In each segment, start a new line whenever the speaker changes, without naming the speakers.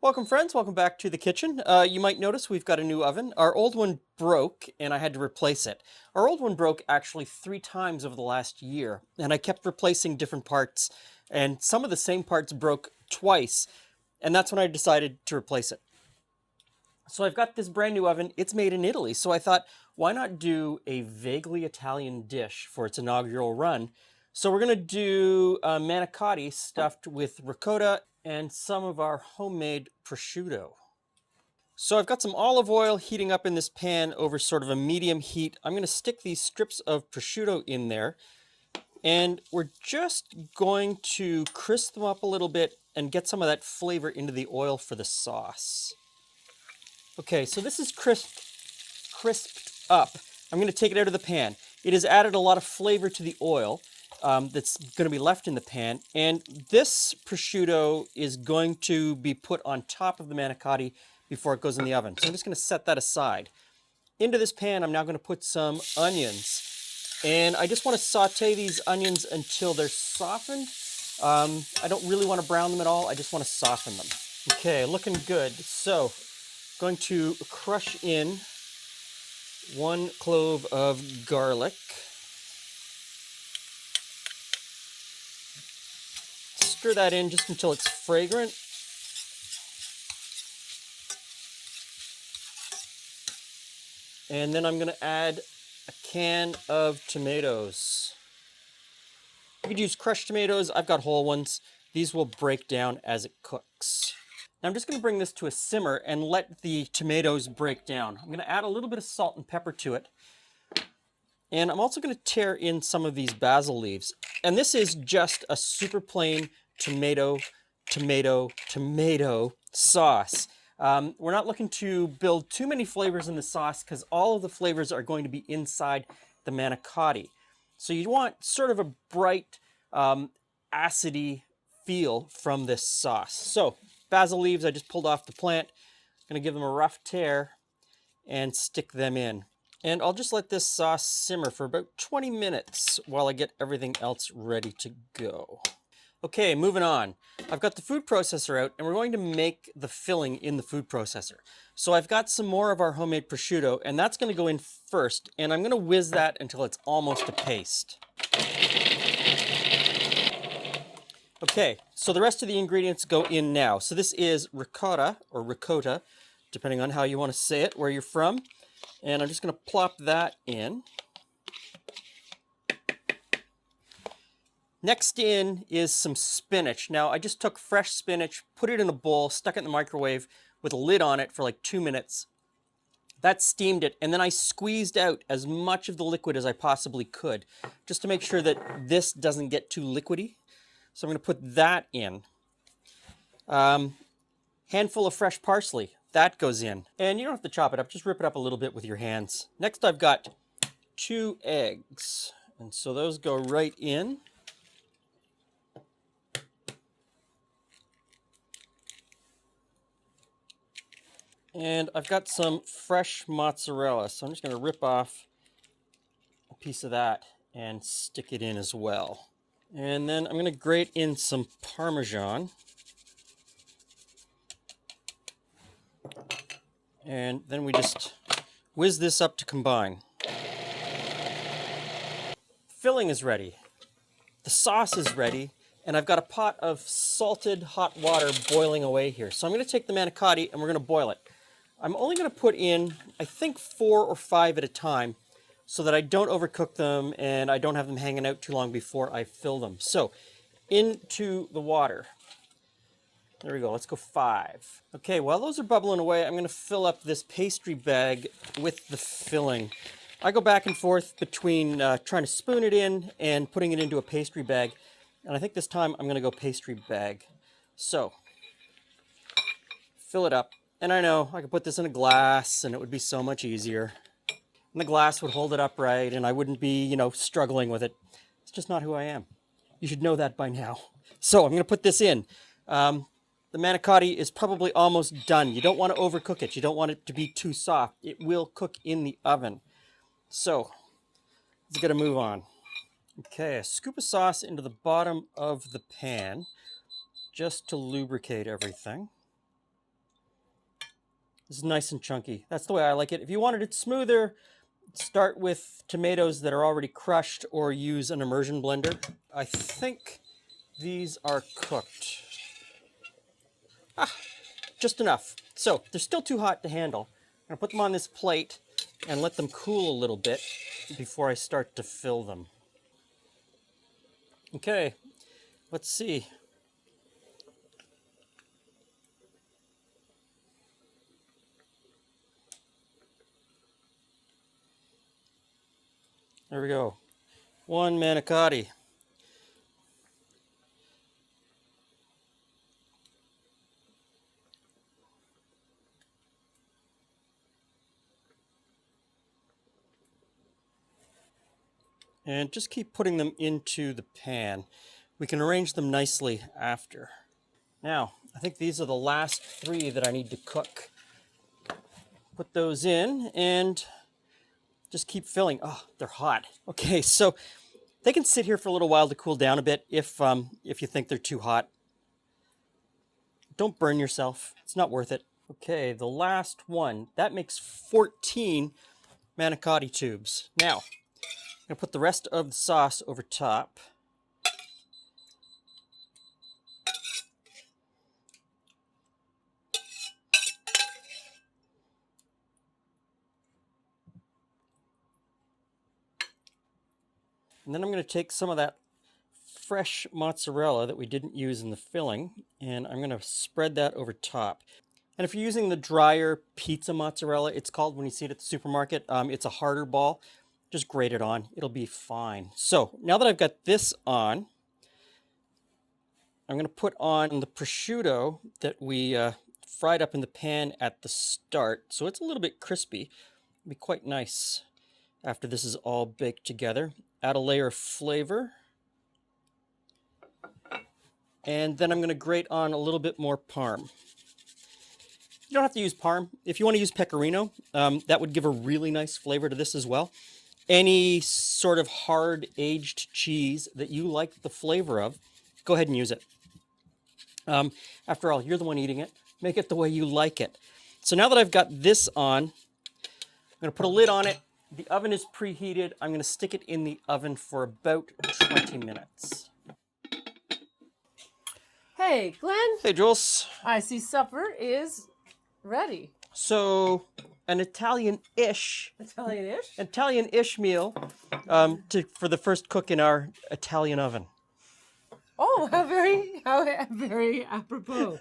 Welcome friends, welcome back to the kitchen. You might notice we've got a new oven. Our old one broke and I had to replace it. Our old one broke actually 3 times over the last year and I kept replacing different parts and some of the same parts broke twice and that's when I decided to replace it. So I've got this brand new oven. It's made in Italy. So I thought, why not do a vaguely Italian dish for its inaugural run? So we're going to do manicotti stuffed with ricotta and some of our homemade prosciutto. So I've got some olive oil heating up in this pan over sort of a medium heat. I'm going to stick these strips of prosciutto in there. And we're just going to crisp them up a little bit and get some of that flavor into the oil for the sauce. Okay, so this is crisped up. I'm going to take it out of the pan. It has added a lot of flavor to the oil that's going to be left in the pan. And this prosciutto is going to be put on top of the manicotti before it goes in the oven. So I'm just going to set that aside. Into this pan, I'm now going to put some onions. And I just want to saute these onions until they're softened. I don't really want to brown them at all. I just want to soften them. Okay, looking good. So going to crush in 1 clove of garlic. Stir that in just until it's fragrant. And then I'm going to add a can of tomatoes. You could use crushed tomatoes. I've got whole ones. These will break down as it cooks. Now I'm just going to bring this to a simmer and let the tomatoes break down. I'm going to add a little bit of salt and pepper to it. And I'm also going to tear in some of these basil leaves. And this is just a super plain tomato sauce. We're not looking to build too many flavors in the sauce because all of the flavors are going to be inside the manicotti. So you want sort of a bright, acidy feel from this sauce. So basil leaves I just pulled off the plant. I'm going to give them a rough tear and stick them in. And I'll just let this sauce simmer for about 20 minutes while I get everything else ready to go. Okay, moving on. I've got the food processor out and we're going to make the filling in the food processor. So I've got some more of our homemade prosciutto and that's going to go in first, and I'm going to whiz that until it's almost a paste. Okay, so the rest of the ingredients go in now. So this is ricotta, or ricotta, depending on how you want to say it, where you're from. And I'm just going to plop that in. Next in is some spinach. Now, I just took fresh spinach, put it in a bowl, stuck it in the microwave with a lid on it for like 2 minutes. That steamed it, and then I squeezed out as much of the liquid as I possibly could, just to make sure that this doesn't get too liquidy. So I'm going to put that in. Handful of fresh parsley, that goes in. And you don't have to chop it up, just rip it up a little bit with your hands. Next I've got 2 eggs, and so those go right in. And I've got some fresh mozzarella, so I'm just going to rip off a piece of that and stick it in as well. And then I'm going to grate in some Parmesan. And then we just whiz this up to combine. Filling is ready. The sauce is ready. And I've got a pot of salted hot water boiling away here. So I'm going to take the manicotti and we're going to boil it. I'm only going to put in, I think, 4 or 5 at a time, so that I don't overcook them and I don't have them hanging out too long before I fill them. So, into the water. There we go, let's go 5. Okay, while those are bubbling away, I'm going to fill up this pastry bag with the filling. I go back and forth between trying to spoon it in and putting it into a pastry bag. And I think this time I'm going to go pastry bag. So, fill it up. And I know I could put this in a glass and it would be so much easier. And the glass would hold it upright and I wouldn't be, struggling with it. It's just not who I am. You should know that by now. So I'm going to put this in. The manicotti is probably almost done. You don't want to overcook it. You don't want it to be too soft. It will cook in the oven. So let's get a move on. Okay, a scoop of sauce into the bottom of the pan just to lubricate everything. This is nice and chunky. That's the way I like it. If you wanted it smoother, start with tomatoes that are already crushed or use an immersion blender. I think these are cooked. Just enough. So they're still too hot to handle. I'm gonna put them on this plate and let them cool a little bit before I start to fill them. Okay, let's see. There we go. One manicotti. And just keep putting them into the pan. We can arrange them nicely after. Now, I think these are the last 3 that I need to cook. Put those in and just keep filling. Oh, they're hot. Okay, so they can sit here for a little while to cool down a bit if you think they're too hot. Don't burn yourself. It's not worth it. Okay, the last one. That makes 14 manicotti tubes. Now, I'm going to put the rest of the sauce over top. And then I'm going to take some of that fresh mozzarella that we didn't use in the filling, and I'm going to spread that over top. And if you're using the drier pizza mozzarella, it's called when you see it at the supermarket, it's a harder ball. Just grate it on. It'll be fine. So now that I've got this on, I'm going to put on the prosciutto that we fried up in the pan at the start. So it's a little bit crispy. It'll be quite nice after this is all baked together. Add a layer of flavor. And then I'm going to grate on a little bit more parm. You don't have to use parm. If you want to use pecorino, that would give a really nice flavor to this as well. Any sort of hard aged cheese that you like the flavor of, go ahead and use it. After all, you're the one eating it. Make it the way you like it. So now that I've got this on, I'm going to put a lid on it. The oven is preheated. I'm going to stick it in the oven for about 20 minutes.
Hey, Glenn.
Hey, Jules.
I see supper is ready.
So, an Italian-ish meal for the first cook in our Italian oven.
Oh, how very apropos.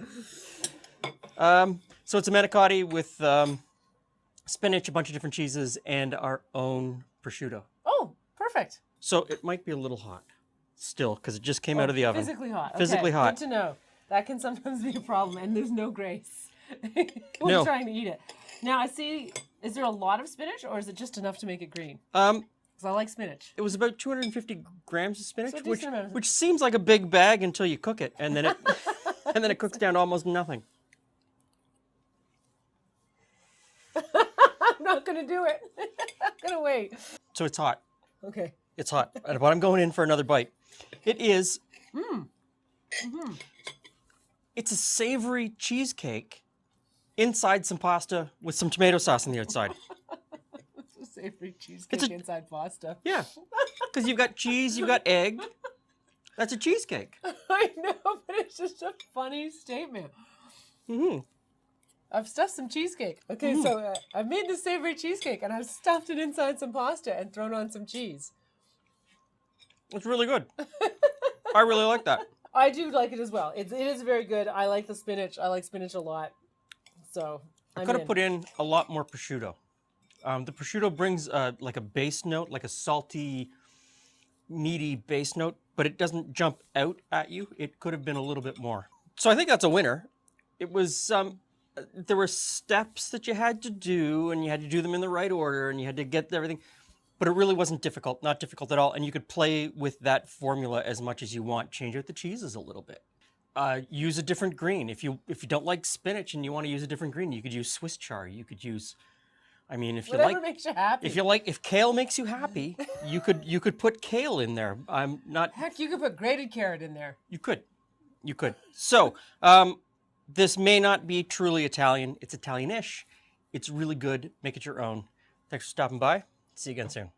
So it's a manicotti with spinach, a bunch of different cheeses, and our own prosciutto.
Oh, perfect.
So it might be a little hot still because it just came out of the oven.
Physically hot.
Physically
okay,
hot.
Good to know. That can sometimes be a problem, and there's no grace when
No.
trying to eat it. Now, I see, is there a lot of spinach, or is it just enough to make it green? Because I like spinach.
It was about 250 grams of spinach,
So a decent amount.
which seems like a big bag until you cook it, and then it and then it cooks down to almost nothing.
I'm not going to do it. I'm going to wait.
So it's hot.
Okay.
It's hot. But I'm going in for another bite. It is. It's a savory cheesecake inside some pasta with some tomato sauce on the outside.
It's a savory cheesecake inside pasta.
Yeah. Because you've got cheese, you've got egg. That's a cheesecake.
I know, but it's just a funny statement.
Mm-hmm.
I've stuffed some cheesecake. Okay, so I've made the savory cheesecake, and I've stuffed it inside some pasta and thrown on some cheese.
It's really good. I really like that.
I do like it as well. It is very good. I like the spinach. I like spinach a lot. So
I could have put in a lot more prosciutto. The prosciutto brings like a base note, like a salty, meaty base note, but it doesn't jump out at you. It could have been a little bit more. So I think that's a winner. It was, there were steps that you had to do, and you had to do them in the right order, and you had to get everything. But it really wasn't difficult, not difficult at all. And you could play with that formula as much as you want. Change out the cheeses a little bit. Use a different green. If you don't like spinach and you want to use a different green, you could use Swiss chard. You could use, I mean, if you
whatever
like,
makes you happy.
if kale makes you happy, you could put kale in there. I'm not.
Heck, you could put grated carrot in there.
You could. So this may not be truly Italian. It's Italian-ish. It's really good. Make it your own. Thanks for stopping by. See you again soon.